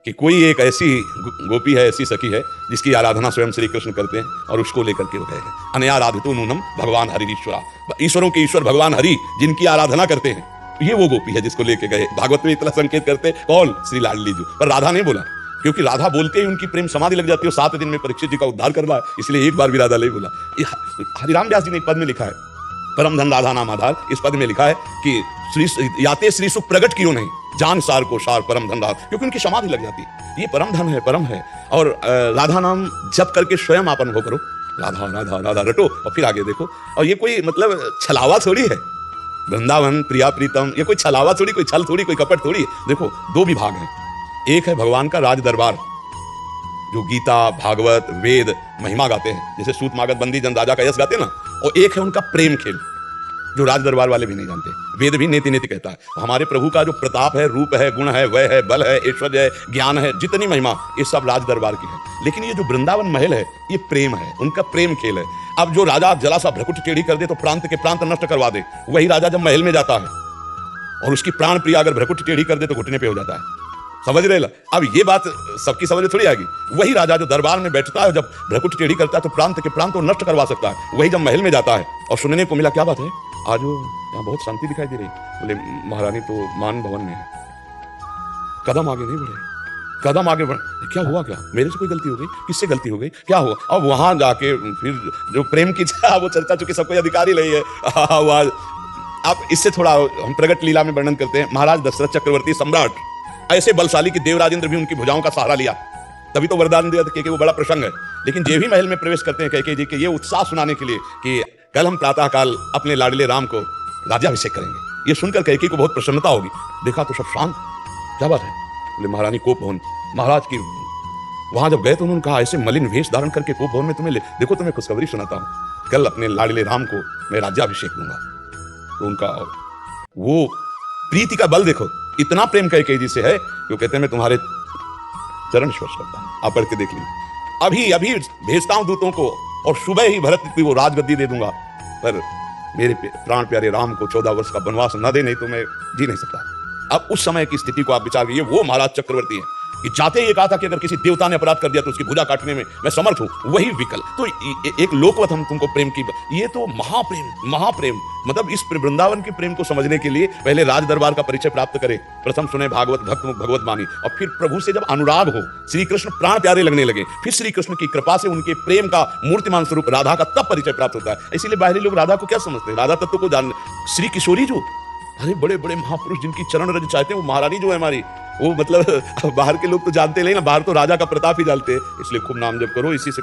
कि कोई एक ऐसी गोपी है, ऐसी सखी है जिसकी आराधना स्वयं श्री कृष्ण करते हैं और उसको लेकर के वो गए हैं। अनयाराधितो नूनम भगवान हरि ईश्वरा, ईश्वरों के ईश्वर भगवान हरि जिनकी आराधना करते हैं, ये वो गोपी है जिसको लेके गए। भागवत में इतना संकेत करते कौन? श्री लाडली जी। पर राधा नहीं बोला, क्योंकि राधा बोलते ही उनकी प्रेम समाधि लग जाती है। 7 दिन में परीक्षित जी का उद्धार करना है, इसलिए एक बार भी राधा नहीं बोला। हरिराम व्यास जी ने एक पद में लिखा है, परम धन राधा नाम आधार। इस पद में लिखा है कि श्री याते श्री सुख प्रकट क्यों नहीं, जान सार को सार परम धन राधा, क्योंकि उनकी समाधि लग जाती है। ये परम धन है, परम है। और राधा नाम जप करके स्वयं आप अनुभव करो, राधा राधा राधा रटो और फिर आगे देखो। और ये कोई मतलब छलावा थोड़ी है, वृंदावन प्रिया प्रीतम, ये कोई छलावा थोड़ी, कोई छल थोड़ी, कोई कपट थोड़ी। देखो 2 विभाग हैं, एक है भगवान का राज दरबार जो गीता भागवत वेद महिमा गाते हैं, जैसे सूत मागत बंदी जन राजा का यश गाते हैं ना, और एक है उनका प्रेम खेल जो राज दरबार वाले भी नहीं जानते। वेद भी नेति नेति कहता है। हमारे प्रभु का जो प्रताप है, रूप है, गुण है, वय है, बल है, ऐश्वर्य है, ज्ञान है, जितनी महिमा, ये सब राज दरबार की है। लेकिन ये जो वृंदावन महल है, ये प्रेम है, उनका प्रेम खेल है। अब जो राजा जला सा भ्रकुट टेढ़ी कर दे तो प्रांत के प्रांत नष्ट करवा दे, वही राजा जब महल में जाता है और उसकी प्राण प्रिया अगर भ्रकुट टेढ़ी कर दे तो घुटने पे हो जाता है। समझ रहे ला? अब ये बात सबकी समझ में थोड़ी आएगी। वही राजा जो दरबार में बैठता है, जब भ्रकुट टेढ़ी करता है तो प्रांत के प्रांत को नष्ट करवा सकता है। वही जब महल में जाता है और सुनने को मिला, क्या बात है आज यहाँ बहुत शांति दिखाई दे रही, बोले महारानी तो मान भवन में है, कदम आगे नहीं बढ़े, कदम आगे बढ़, क्या हुआ, क्या मेरे से कोई गलती हो गई, किससे गलती हो गई, क्या हुआ? अब वहां जाके फिर जो प्रेम की वो चर्चा, चूंकि सबको अधिकारी नहीं है। अब इससे थोड़ा हम प्रगट लीला में वर्णन करते हैं। महाराज दशरथ चक्रवर्ती सम्राट ऐसे बलशाली कि देवराजेंद्र भी उनकी भुजाओं का सहारा लिया, तभी तो वरदान दिया था कि वो बड़ा प्रसंग है। लेकिन जे भी महल में प्रवेश करते हैं कैकेयी जी के ये उत्साह सुनाने के लिए कि कल हम प्रातः काल अपने लाडले राम को राज्याभिषेक करेंगे, ये सुनकर कैकेयी को बहुत प्रसन्नता होगी। देखा तो सब शांत, क्या बात है? बोले महारानी कोप भवन, महाराज की वहां जब गए तो उन्होंने कहा, ऐसे मलिन वेश धारण करके कोप भवन में तुम्हें देखो, तुम्हें खुशखबरी सुनाता हूं, कल अपने लाडले राम को मैं राज्याभिषेक दूंगा। तो उनका वो प्रीति का बल देखो, इतना प्रेम कैकेयी जी से है जो कहते हैं मैं तुम्हारे चरण स्पर्श करता हूं, आप पढ़ के देख लीजिए। अभी अभी भेजता हूं दूतों को और सुबह ही भरत की वो राजगद्दी दे दूंगा, पर मेरे प्राण प्यारे राम को 14 वर्ष का वनवास न दे, नहीं तो मैं जी नहीं सकता। अब उस समय की स्थिति को आप विचार कीजिए। वो महाराज चक्रवर्ती हैं कि जाते ये कहा था कि अगर किसी देवता ने अपराध कर दिया तो उसकी भुजा काटने में मैं समर्थ हूं, वही विकल। तो एक लोकवत हम तुमको प्रेम की, ये तो महाप्रेम, महाप्रेम। मतलब इस वृंदावन के प्रेम को समझने के लिए पहले राज दरबार का परिचय प्राप्त करें, प्रथम सुने भागवत भक्त मुख भगवत वाणी, और फिर प्रभु से जब अनुराग हो, श्री कृष्ण प्राण प्यारे लगने लगे, फिर श्री कृष्ण की कृपा से उनके प्रेम का मूर्तिमान स्वरूप राधा का तब परिचय प्राप्त होता है। इसीलिए बाहरी लोग राधा को क्या समझते हैं, राधा तत्व को जान, श्री किशोरी जो अरे बड़े बड़े महापुरुष जिनकी चरण रज चाहते हैं, वो महारानी जो है हमारी, वो मतलब बाहर के लोग तो जानते नहीं ना, बाहर तो राजा का प्रताप ही जानते हैं। इसलिए खूब नाम जप करो, इसी से